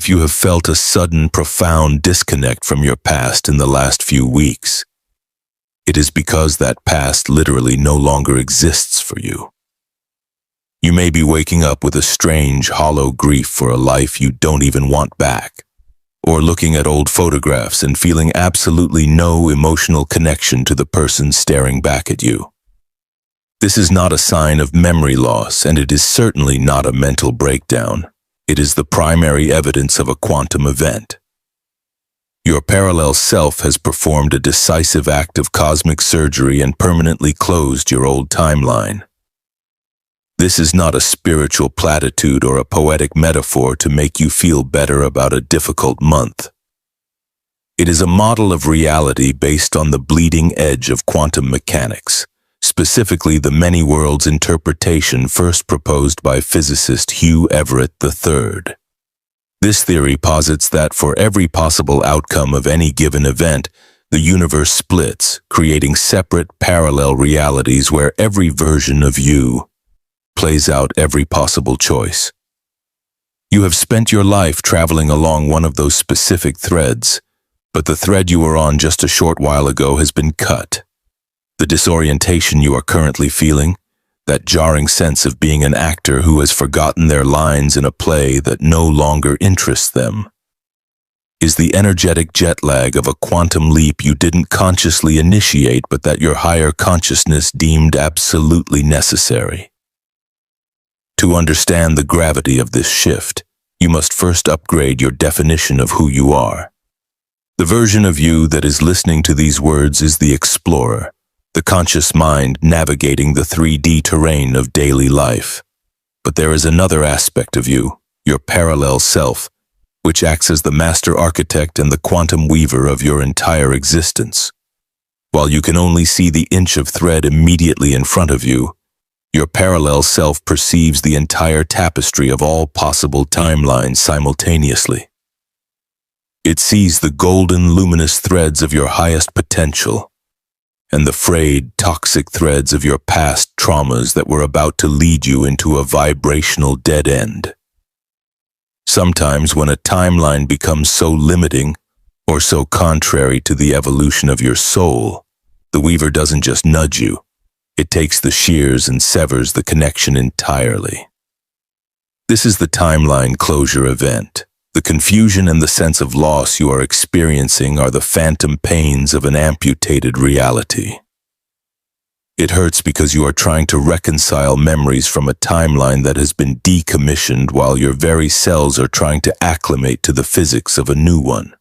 If you have felt a sudden, profound disconnect from your past in the last few weeks, it is because that past literally no longer exists for you. You may be waking up with a strange, hollow grief for a life you don't even want back, or looking at old photographs and feeling absolutely no emotional connection to the person staring back at you. This is not a sign of memory loss, and it is certainly not a mental breakdown. It is the primary evidence of a quantum event. Your parallel self has performed a decisive act of cosmic surgery and permanently closed your old timeline. This is not a spiritual platitude or a poetic metaphor to make you feel better about a difficult month. It is a model of reality based on the bleeding edge of quantum mechanics, specifically the many worlds interpretation first proposed by physicist Hugh Everett III. This theory posits that for every possible outcome of any given event, the universe splits, creating separate parallel realities where every version of you plays out every possible choice. You have spent your life traveling along one of those specific threads, but the thread you were on just a short while ago has been cut. The disorientation you are currently feeling, that jarring sense of being an actor who has forgotten their lines in a play that no longer interests them, is the energetic jet lag of a quantum leap you didn't consciously initiate but that your higher consciousness deemed absolutely necessary. To understand the gravity of this shift, you must first upgrade your definition of who you are. The version of you that is listening to these words is the explorer, the conscious mind navigating the 3D terrain of daily life. But there is another aspect of you, your parallel self, which acts as the master architect and the quantum weaver of your entire existence. While you can only see the inch of thread immediately in front of you, your parallel self perceives the entire tapestry of all possible timelines simultaneously. It sees the golden, luminous threads of your highest potential and the frayed, toxic threads of your past traumas that were about to lead you into a vibrational dead end. Sometimes when a timeline becomes so limiting or so contrary to the evolution of your soul, the weaver doesn't just nudge you. It takes the shears and severs the connection entirely. This is the timeline closure event. The confusion and the sense of loss you are experiencing are the phantom pains of an amputated reality. It hurts because you are trying to reconcile memories from a timeline that has been decommissioned while your very cells are trying to acclimate to the physics of a new one.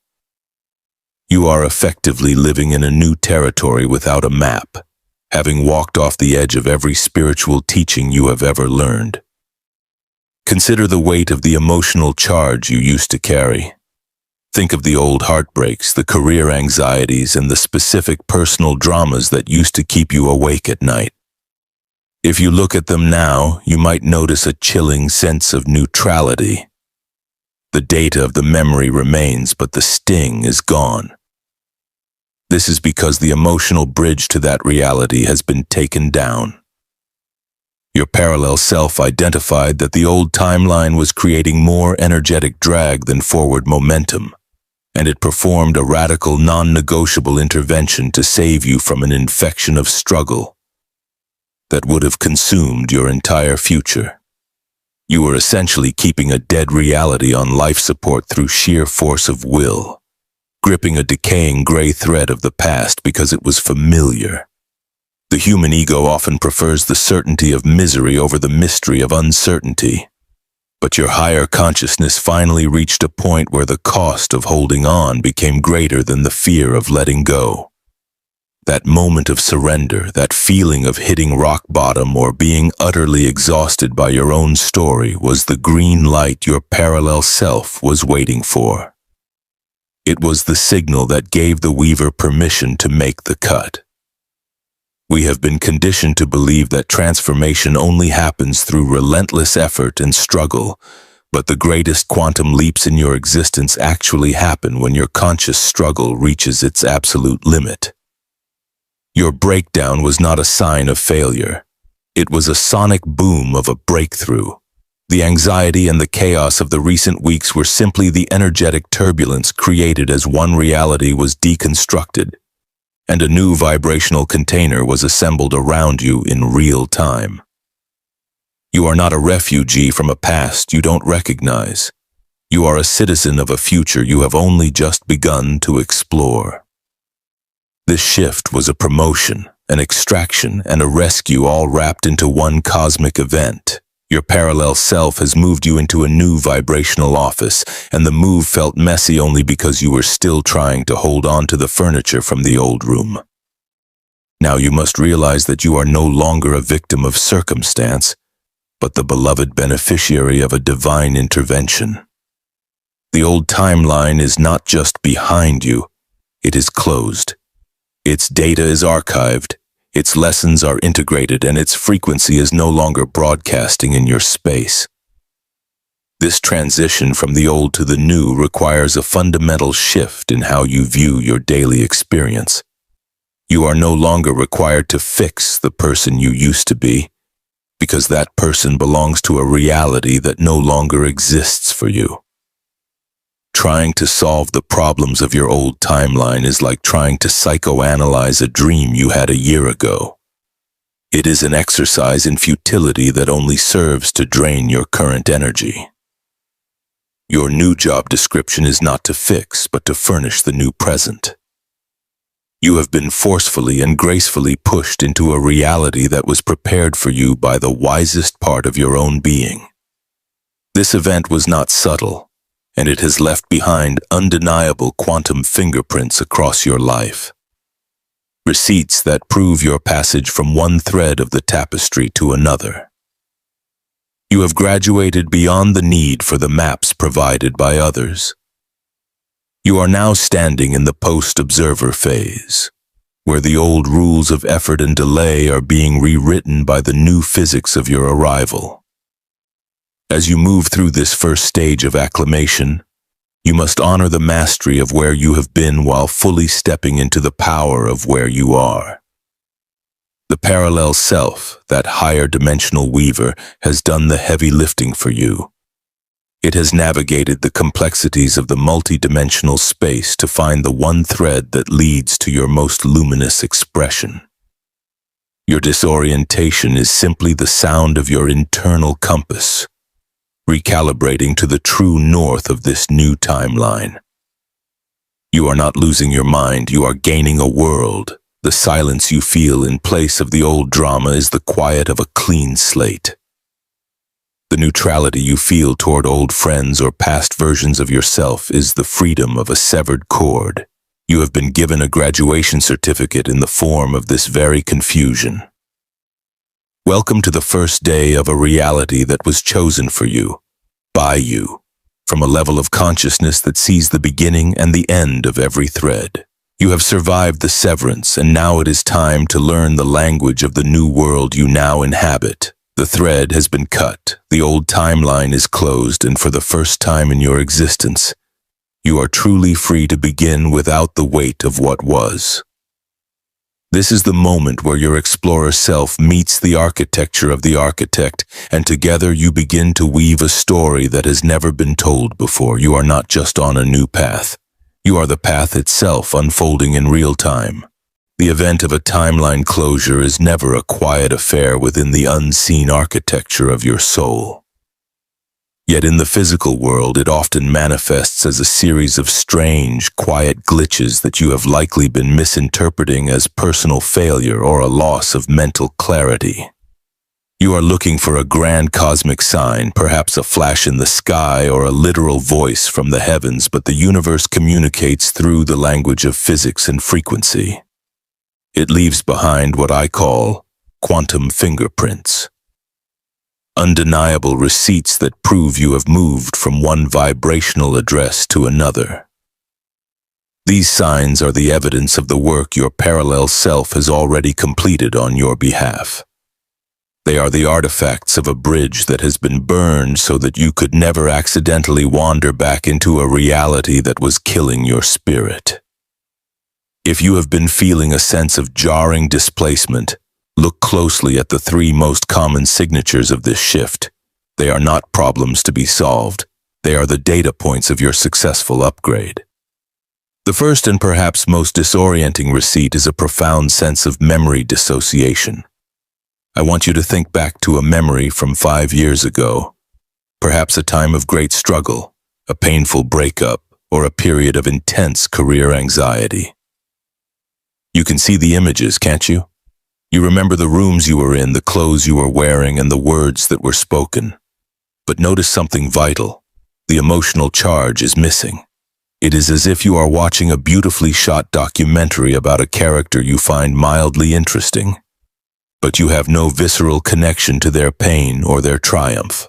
You are effectively living in a new territory without a map, having walked off the edge of every spiritual teaching you have ever learned. Consider the weight of the emotional charge you used to carry. Think of the old heartbreaks, the career anxieties, and the specific personal dramas that used to keep you awake at night. If you look at them now, you might notice a chilling sense of neutrality. The data of the memory remains, but the sting is gone. This is because the emotional bridge to that reality has been taken down. Your parallel self identified that the old timeline was creating more energetic drag than forward momentum, and it performed a radical, non-negotiable intervention to save you from an infection of struggle that would have consumed your entire future. You were essentially keeping a dead reality on life support through sheer force of will, gripping a decaying gray thread of the past because it was familiar. The human ego often prefers the certainty of misery over the mystery of uncertainty. But your higher consciousness finally reached a point where the cost of holding on became greater than the fear of letting go. That moment of surrender, that feeling of hitting rock bottom or being utterly exhausted by your own story was the green light your parallel self was waiting for. It was the signal that gave the weaver permission to make the cut. We have been conditioned to believe that transformation only happens through relentless effort and struggle, but the greatest quantum leaps in your existence actually happen when your conscious struggle reaches its absolute limit. Your breakdown was not a sign of failure. It was a sonic boom of a breakthrough. The anxiety and the chaos of the recent weeks were simply the energetic turbulence created as one reality was deconstructed, and a new vibrational container was assembled around you in real time. You are not a refugee from a past you don't recognize. You are a citizen of a future you have only just begun to explore. This shift was a promotion, an extraction, and a rescue all wrapped into one cosmic event. Your parallel self has moved you into a new vibrational office, and the move felt messy only because you were still trying to hold on to the furniture from the old room. Now you must realize that you are no longer a victim of circumstance, but the beloved beneficiary of a divine intervention. The old timeline is not just behind you, it is closed. Its data is archived, its lessons are integrated, and its frequency is no longer broadcasting in your space. This transition from the old to the new requires a fundamental shift in how you view your daily experience. You are no longer required to fix the person you used to be, because that person belongs to a reality that no longer exists for you. Trying to solve the problems of your old timeline is like trying to psychoanalyze a dream you had a year ago. It is an exercise in futility that only serves to drain your current energy. Your new job description is not to fix, but to furnish the new present. You have been forcefully and gracefully pushed into a reality that was prepared for you by the wisest part of your own being. This event was not subtle, and it has left behind undeniable quantum fingerprints across your life. Receipts that prove your passage from one thread of the tapestry to another. You have graduated beyond the need for the maps provided by others. You are now standing in the post-observer phase, where the old rules of effort and delay are being rewritten by the new physics of your arrival. As you move through this first stage of acclimation, you must honor the mastery of where you have been while fully stepping into the power of where you are. The parallel self, that higher dimensional weaver, has done the heavy lifting for you. It has navigated the complexities of the multidimensional space to find the one thread that leads to your most luminous expression. Your disorientation is simply the sound of your internal compass, recalibrating to the true north of this new timeline. You are not losing your mind, you are gaining a world. The silence you feel in place of the old drama is the quiet of a clean slate. The neutrality you feel toward old friends or past versions of yourself is the freedom of a severed cord. You have been given a graduation certificate in the form of this very confusion. Welcome to the first day of a reality that was chosen for you, by you, from a level of consciousness that sees the beginning and the end of every thread. You have survived the severance, and now it is time to learn the language of the new world you now inhabit. The thread has been cut, the old timeline is closed, and for the first time in your existence, you are truly free to begin without the weight of what was. This is the moment where your explorer self meets the architecture of the architect, and together you begin to weave a story that has never been told before. You are not just on a new path. You are the path itself unfolding in real time. The event of a timeline closure is never a quiet affair within the unseen architecture of your soul. Yet in the physical world, it often manifests as a series of strange, quiet glitches that you have likely been misinterpreting as personal failure or a loss of mental clarity. You are looking for a grand cosmic sign, perhaps a flash in the sky or a literal voice from the heavens, but the universe communicates through the language of physics and frequency. It leaves behind what I call quantum fingerprints. Undeniable receipts that prove you have moved from one vibrational address to another. These signs are the evidence of the work your parallel self has already completed on your behalf. They are the artifacts of a bridge that has been burned so that you could never accidentally wander back into a reality that was killing your spirit. If you have been feeling a sense of jarring displacement, look closely at the three most common signatures of this shift: They are not problems to be solved. They are the data points of your successful upgrade. The first and perhaps most disorienting receipt is a profound sense of memory dissociation. I want you to think back to a memory from 5 years ago, perhaps a time of great struggle, a painful breakup, or a period of intense career anxiety. You can see the images, can't you? You remember the rooms you were in, the clothes you were wearing, and the words that were spoken. But notice something vital. The emotional charge is missing. It is as if you are watching a beautifully shot documentary about a character you find mildly interesting, but you have no visceral connection to their pain or their triumph.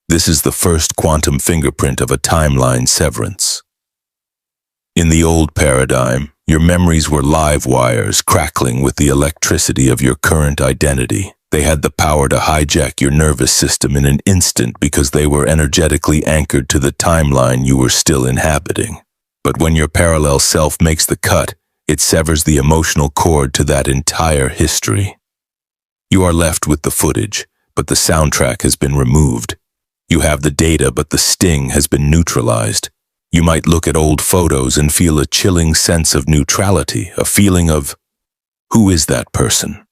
This is the first quantum fingerprint of a timeline severance. In the old paradigm, your memories were live wires crackling with the electricity of your current identity. They had the power to hijack your nervous system in an instant because they were energetically anchored to the timeline you were still inhabiting. But when your parallel self makes the cut, it severs the emotional cord to that entire history. You are left with the footage, but the soundtrack has been removed. You have the data, but the sting has been neutralized. You might look at old photos and feel a chilling sense of neutrality, a feeling of, who is that person?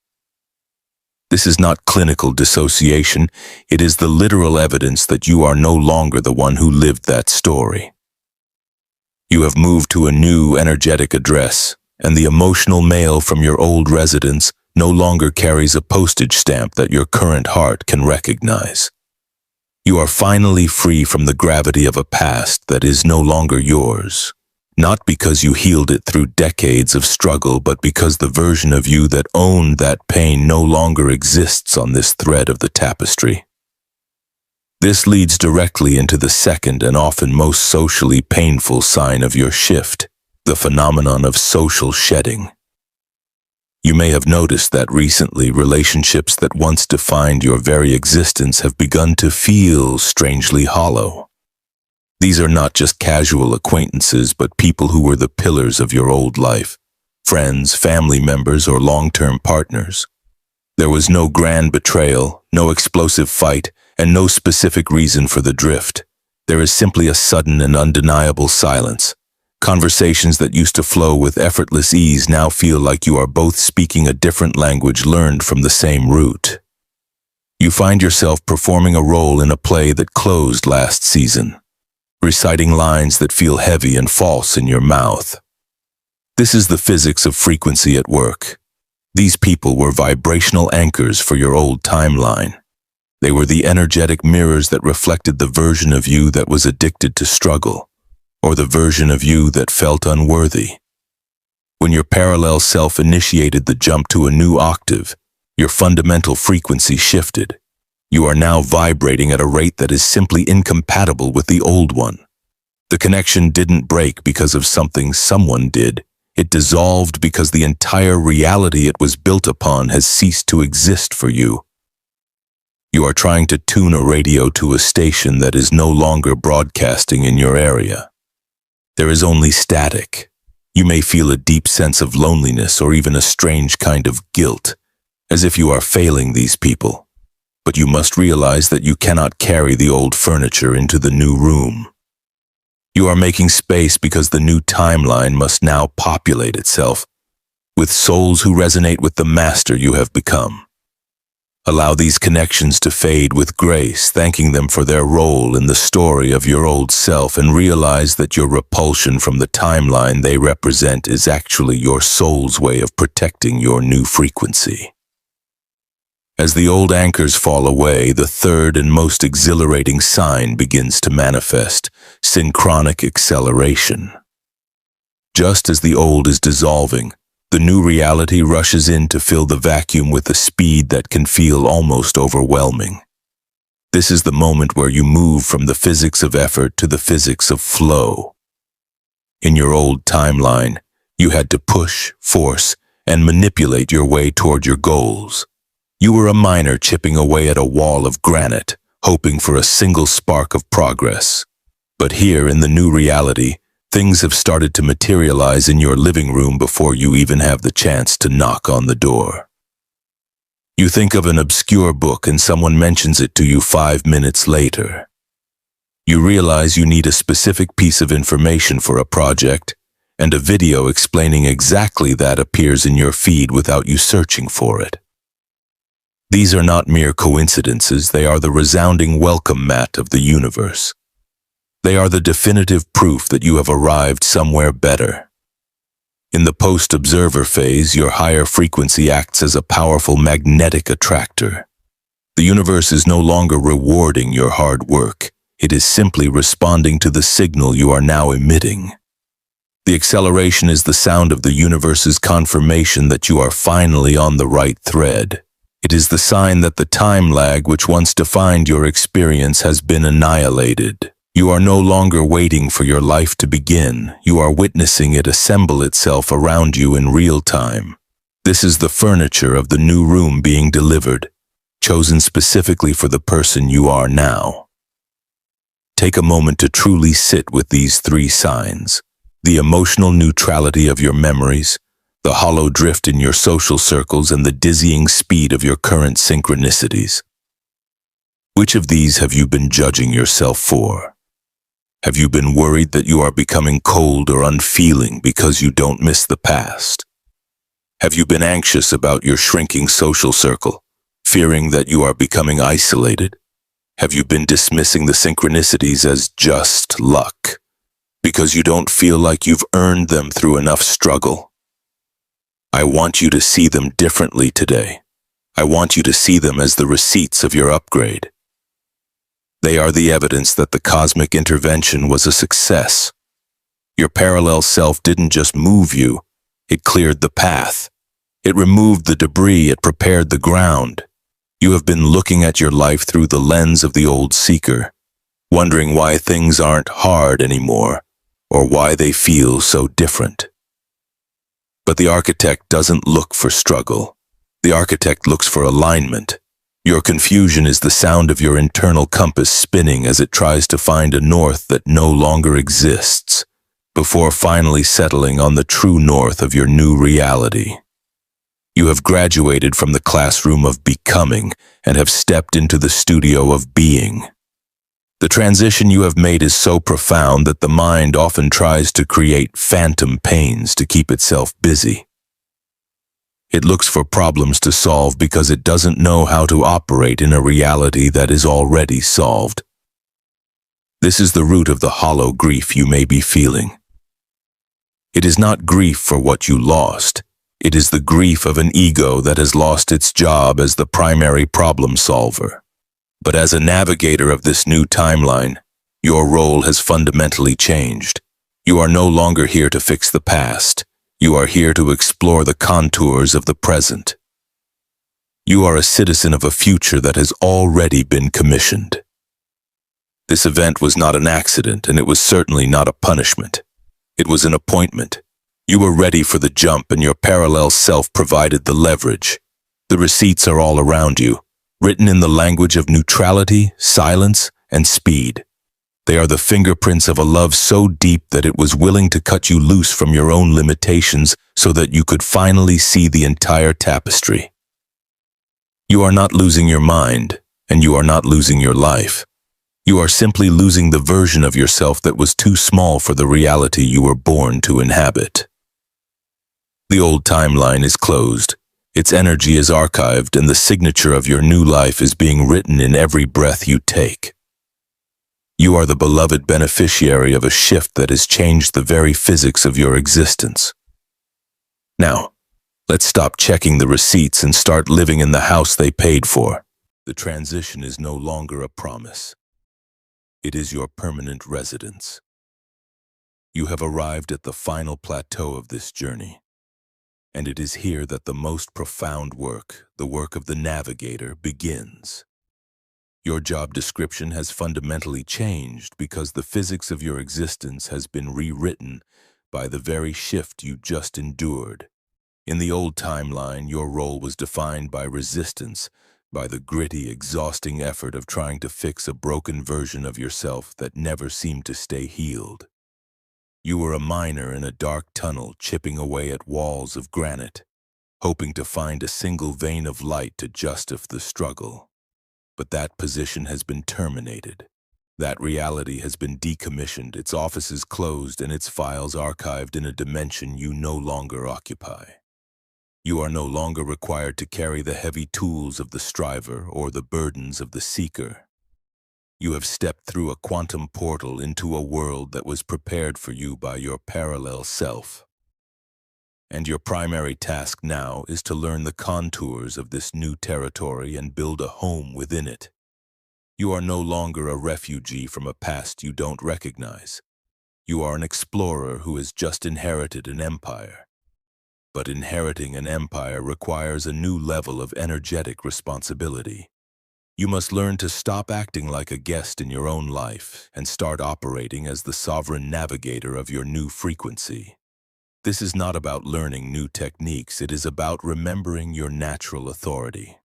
This is not clinical dissociation, it is the literal evidence that you are no longer the one who lived that story. You have moved to a new energetic address, and the emotional mail from your old residence no longer carries a postage stamp that your current heart can recognize. You are finally free from the gravity of a past that is no longer yours, not because you healed it through decades of struggle, but because the version of you that owned that pain no longer exists on this thread of the tapestry. This leads directly into the second and often most socially painful sign of your shift, the phenomenon of social shedding. You may have noticed that recently relationships that once defined your very existence have begun to feel strangely hollow. These are not just casual acquaintances, but people who were the pillars of your old life, friends, family members, or long-term partners. There was no grand betrayal, no explosive fight, and no specific reason for the drift. There is simply a sudden and undeniable silence. Conversations that used to flow with effortless ease now feel like you are both speaking a different language learned from the same root. You find yourself performing a role in a play that closed last season, reciting lines that feel heavy and false in your mouth. This is the physics of frequency at work. These people were vibrational anchors for your old timeline. They were the energetic mirrors that reflected the version of you that was addicted to struggle, or the version of you that felt unworthy. When your parallel self initiated the jump to a new octave, your fundamental frequency shifted. You are now vibrating at a rate that is simply incompatible with the old one. The connection didn't break because of something someone did. It dissolved because the entire reality it was built upon has ceased to exist for you. You are trying to tune a radio to a station that is no longer broadcasting in your area. There is only static. You may feel a deep sense of loneliness or even a strange kind of guilt, as if you are failing these people. But you must realize that you cannot carry the old furniture into the new room. You are making space because the new timeline must now populate itself with souls who resonate with the master you have become. Allow these connections to fade with grace, thanking them for their role in the story of your old self, and realize that your repulsion from the timeline they represent is actually your soul's way of protecting your new frequency. As the old anchors fall away, the third and most exhilarating sign begins to manifest: synchronic acceleration. Just as the old is dissolving, the new reality rushes in to fill the vacuum with a speed that can feel almost overwhelming. This is the moment where you move from the physics of effort to the physics of flow. In your old timeline, you had to push, force, and manipulate your way toward your goals. You were a miner chipping away at a wall of granite, hoping for a single spark of progress. But here in the new reality, things have started to materialize in your living room before you even have the chance to knock on the door. You think of an obscure book and someone mentions it to you 5 minutes later. You realize you need a specific piece of information for a project, and a video explaining exactly that appears in your feed without you searching for it. These are not mere coincidences, they are the resounding welcome mat of the universe. They are the definitive proof that you have arrived somewhere better. In the post-observer phase, your higher frequency acts as a powerful magnetic attractor. The universe is no longer rewarding your hard work. It is simply responding to the signal you are now emitting. The acceleration is the sound of the universe's confirmation that you are finally on the right thread. It is the sign that the time lag which once defined your experience has been annihilated. You are no longer waiting for your life to begin. You are witnessing it assemble itself around you in real time. This is the furniture of the new room being delivered, chosen specifically for the person you are now. Take a moment to truly sit with these three signs: the emotional neutrality of your memories, the hollow drift in your social circles, and the dizzying speed of your current synchronicities. Which of these have you been judging yourself for? Have you been worried that you are becoming cold or unfeeling because you don't miss the past? Have you been anxious about your shrinking social circle, fearing that you are becoming isolated? Have you been dismissing the synchronicities as just luck, because you don't feel like you've earned them through enough struggle? I want you to see them differently today. I want you to see them as the receipts of your upgrade. They are the evidence that the cosmic intervention was a success. Your parallel self didn't just move you, it cleared the path. It removed the debris, it prepared the ground. You have been looking at your life through the lens of the old seeker, wondering why things aren't hard anymore, or why they feel so different. But the architect doesn't look for struggle. The architect looks for alignment. Your confusion is the sound of your internal compass spinning as it tries to find a north that no longer exists, before finally settling on the true north of your new reality. You have graduated from the classroom of becoming and have stepped into the studio of being. The transition you have made is so profound that the mind often tries to create phantom pains to keep itself busy. It looks for problems to solve because it doesn't know how to operate in a reality that is already solved. This is the root of the hollow grief you may be feeling. It is not grief for what you lost. It is the grief of an ego that has lost its job as the primary problem solver. But as a navigator of this new timeline, your role has fundamentally changed. You are no longer here to fix the past. You are here to explore the contours of the present. You are a citizen of a future that has already been commissioned. This event was not an accident, and it was certainly not a punishment. It was an appointment. You were ready for the jump, and your parallel self provided the leverage. The receipts are all around you, written in the language of neutrality, silence, and speed. They are the fingerprints of a love so deep that it was willing to cut you loose from your own limitations so that you could finally see the entire tapestry. You are not losing your mind, and you are not losing your life. You are simply losing the version of yourself that was too small for the reality you were born to inhabit. The old timeline is closed. Its energy is archived, and the signature of your new life is being written in every breath you take. You are the beloved beneficiary of a shift that has changed the very physics of your existence. Now, let's stop checking the receipts and start living in the house they paid for. The transition is no longer a promise. It is your permanent residence. You have arrived at the final plateau of this journey, and it is here that the most profound work, the work of the Navigator, begins. Your job description has fundamentally changed because the physics of your existence has been rewritten by the very shift you just endured. In the old timeline, your role was defined by resistance, by the gritty, exhausting effort of trying to fix a broken version of yourself that never seemed to stay healed. You were a miner in a dark tunnel chipping away at walls of granite. hoping to find a single vein of light to justify the struggle. But that position has been terminated. That reality has been decommissioned, its offices closed, and its files archived in a dimension you no longer occupy. You are no longer required to carry the heavy tools of the striver or the burdens of the seeker. You have stepped through a quantum portal into a world that was prepared for you by your parallel self. And your primary task now is to learn the contours of this new territory and build a home within it. You are no longer a refugee from a past you don't recognize. You are an explorer who has just inherited an empire. But inheriting an empire requires a new level of energetic responsibility. You must learn to stop acting like a guest in your own life and start operating as the sovereign navigator of your new frequency. This is not about learning new techniques, it is about remembering your natural authority.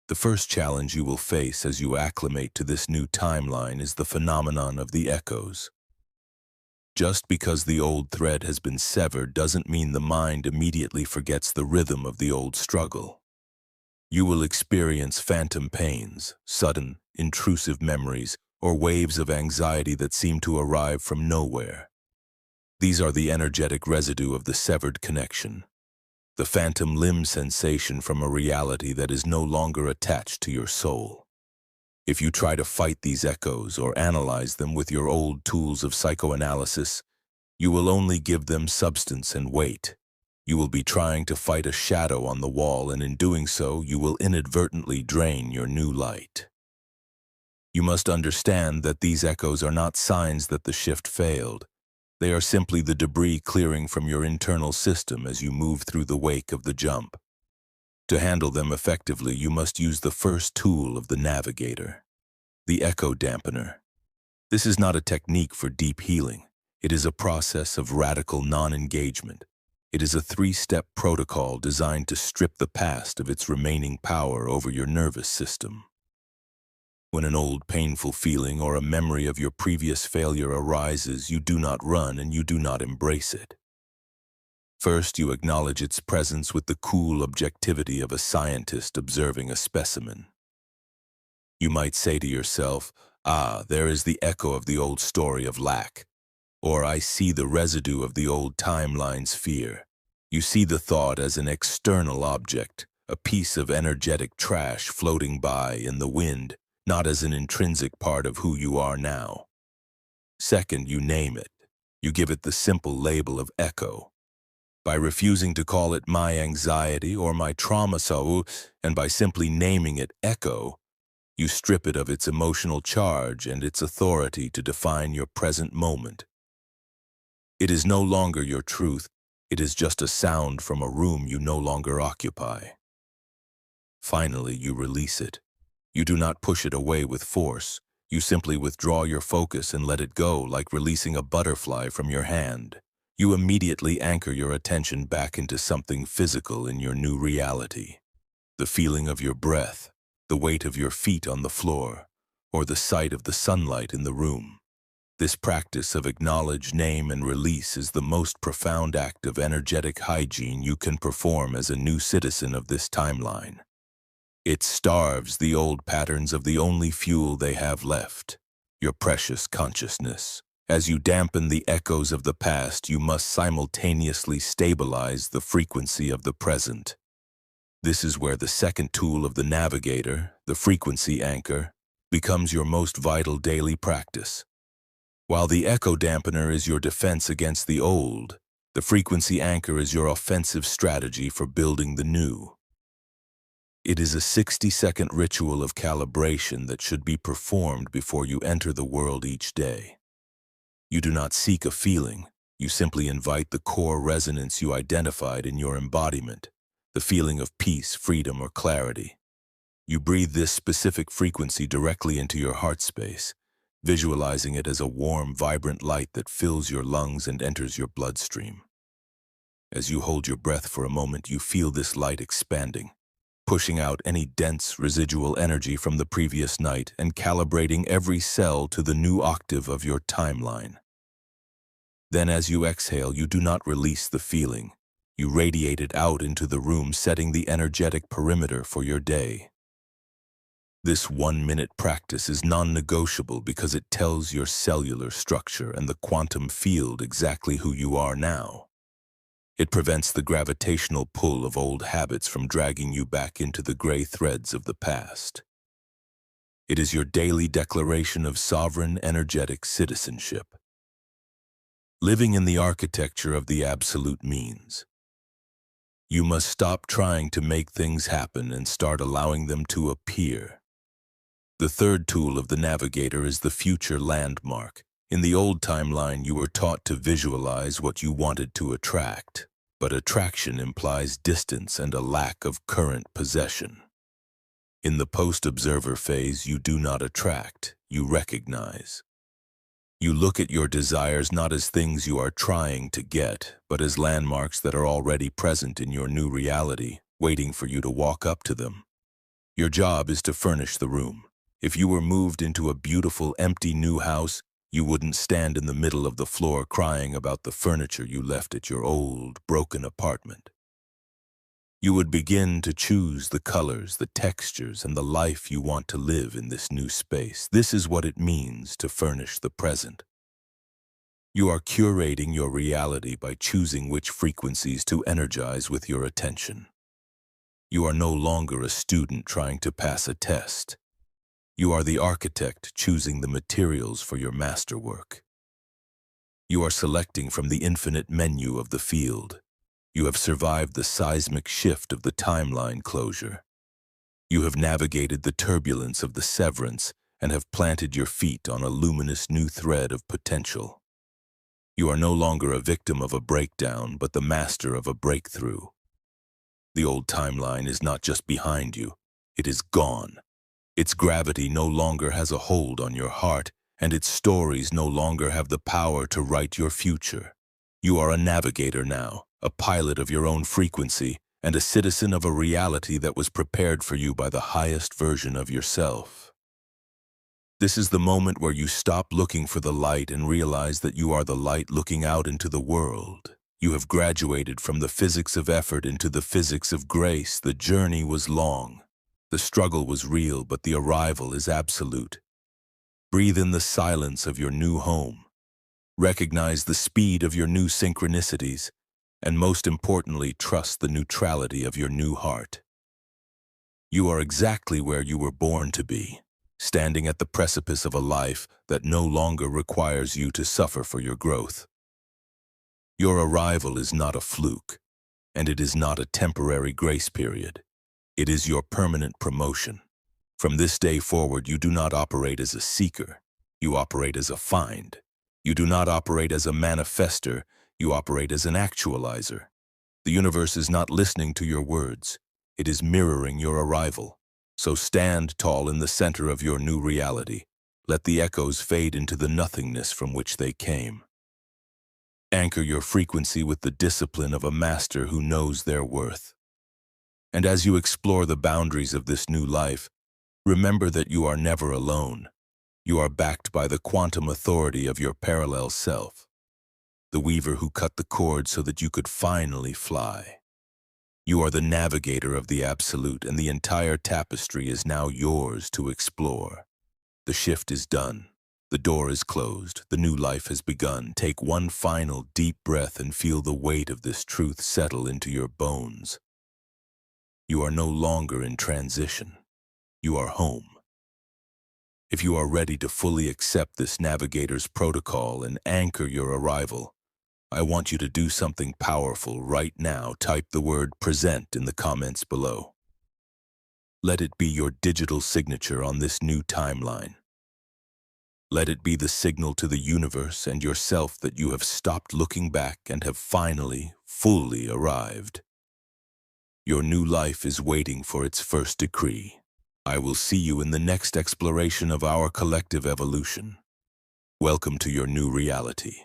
The first challenge you will face as you acclimate to this new timeline is the phenomenon of the echoes. Just because the old thread has been severed doesn't mean the mind immediately forgets the rhythm of the old struggle. You will experience phantom pains, sudden, intrusive memories, or waves of anxiety that seem to arrive from nowhere. These are the energetic residue of the severed connection, the phantom limb sensation from a reality that is no longer attached to your soul. If you try to fight these echoes or analyze them with your old tools of psychoanalysis, you will only give them substance and weight. You will be trying to fight a shadow on the wall, and in doing so, you will inadvertently drain your new light. You must understand that these echoes are not signs that the shift failed. They are simply the debris clearing from your internal system as you move through the wake of the jump. To handle them effectively, you must use the first tool of the Navigator, the echo dampener. This is not a technique for deep healing. It is a process of radical non-engagement. It is a 3-step protocol designed to strip the past of its remaining power over your nervous system. When an old painful feeling or a memory of your previous failure arises, you do not run and you do not embrace it. First, you acknowledge its presence with the cool objectivity of a scientist observing a specimen. You might say to yourself, there is the echo of the old story of lack. Or I see the residue of the old timeline's fear. You see the thought as an external object, a piece of energetic trash floating by in the wind, not as an intrinsic part of who you are now. Second, you name it. You give it the simple label of echo. By refusing to call it my anxiety or my trauma, and by simply naming it echo, you strip it of its emotional charge and its authority to define your present moment. It is no longer your truth, it is just a sound from a room you no longer occupy. Finally, you release it. You do not push it away with force. You simply withdraw your focus and let it go, like releasing a butterfly from your hand. You immediately anchor your attention back into something physical in your new reality. The feeling of your breath, the weight of your feet on the floor, or the sight of the sunlight in the room. This practice of acknowledge, name, and release is the most profound act of energetic hygiene you can perform as a new citizen of this timeline. It starves the old patterns of the only fuel they have left, your precious consciousness. As you dampen the echoes of the past, you must simultaneously stabilize the frequency of the present. This is where the second tool of the Navigator, the frequency anchor, becomes your most vital daily practice. While the echo dampener is your defense against the old, the frequency anchor is your offensive strategy for building the new. It is a 60-second ritual of calibration that should be performed before you enter the world each day. You do not seek a feeling, you simply invite the core resonance you identified in your embodiment, the feeling of peace, freedom, or clarity. You breathe this specific frequency directly into your heart space, visualizing it as a warm, vibrant light that fills your lungs and enters your bloodstream. As you hold your breath for a moment, you feel this light expanding, pushing out any dense residual energy from the previous night and calibrating every cell to the new octave of your timeline. Then as you exhale, you do not release the feeling. You radiate it out into the room, setting the energetic perimeter for your day. This 1-minute practice is non-negotiable because it tells your cellular structure and the quantum field exactly who you are now. It prevents the gravitational pull of old habits from dragging you back into the gray threads of the past. It is your daily declaration of sovereign, energetic citizenship. Living in the architecture of the absolute means you must stop trying to make things happen and start allowing them to appear. The third tool of the Navigator is the future landmark. In the old timeline, you were taught to visualize what you wanted to attract, but attraction implies distance and a lack of current possession. In the post-observer phase, you do not attract, you recognize. You look at your desires not as things you are trying to get, but as landmarks that are already present in your new reality, waiting for you to walk up to them. Your job is to furnish the room. If you were moved into a beautiful, empty new house, you wouldn't stand in the middle of the floor crying about the furniture you left at your old, broken apartment. You would begin to choose the colors, the textures, and the life you want to live in this new space. This is what it means to furnish the present. You are curating your reality by choosing which frequencies to energize with your attention. You are no longer a student trying to pass a test. You are the architect choosing the materials for your masterwork. You are selecting from the infinite menu of the field. You have survived the seismic shift of the timeline closure. You have navigated the turbulence of the severance and have planted your feet on a luminous new thread of potential. You are no longer a victim of a breakdown, but the master of a breakthrough. The old timeline is not just behind you, it is gone. Its gravity no longer has a hold on your heart, and its stories no longer have the power to write your future. You are a navigator now, a pilot of your own frequency, and a citizen of a reality that was prepared for you by the highest version of yourself. This is the moment where you stop looking for the light and realize that you are the light looking out into the world. You have graduated from the physics of effort into the physics of grace. The journey was long. The struggle was real, but the arrival is absolute. Breathe in the silence of your new home. Recognize the speed of your new synchronicities, and most importantly, trust the neutrality of your new heart. You are exactly where you were born to be, standing at the precipice of a life that no longer requires you to suffer for your growth. Your arrival is not a fluke, and it is not a temporary grace period. It is your permanent promotion. From this day forward, you do not operate as a seeker. You operate as a find. You do not operate as a manifester. You operate as an actualizer. The universe is not listening to your words. It is mirroring your arrival. So stand tall in the center of your new reality. Let the echoes fade into the nothingness from which they came. Anchor your frequency with the discipline of a master who knows their worth. And as you explore the boundaries of this new life, remember that you are never alone. You are backed by the quantum authority of your parallel self, the weaver who cut the cord so that you could finally fly. You are the navigator of the absolute, and the entire tapestry is now yours to explore. The shift is done. The door is closed. The new life has begun. Take one final deep breath and feel the weight of this truth settle into your bones. You are no longer in transition. You are home. If you are ready to fully accept this navigator's protocol and anchor your arrival, I want you to do something powerful right now. Type the word present in the comments below. Let it be your digital signature on this new timeline. Let it be the signal to the universe and yourself that you have stopped looking back and have finally, fully arrived. Your new life is waiting for its first decree. I will see you in the next exploration of our collective evolution. Welcome to your new reality.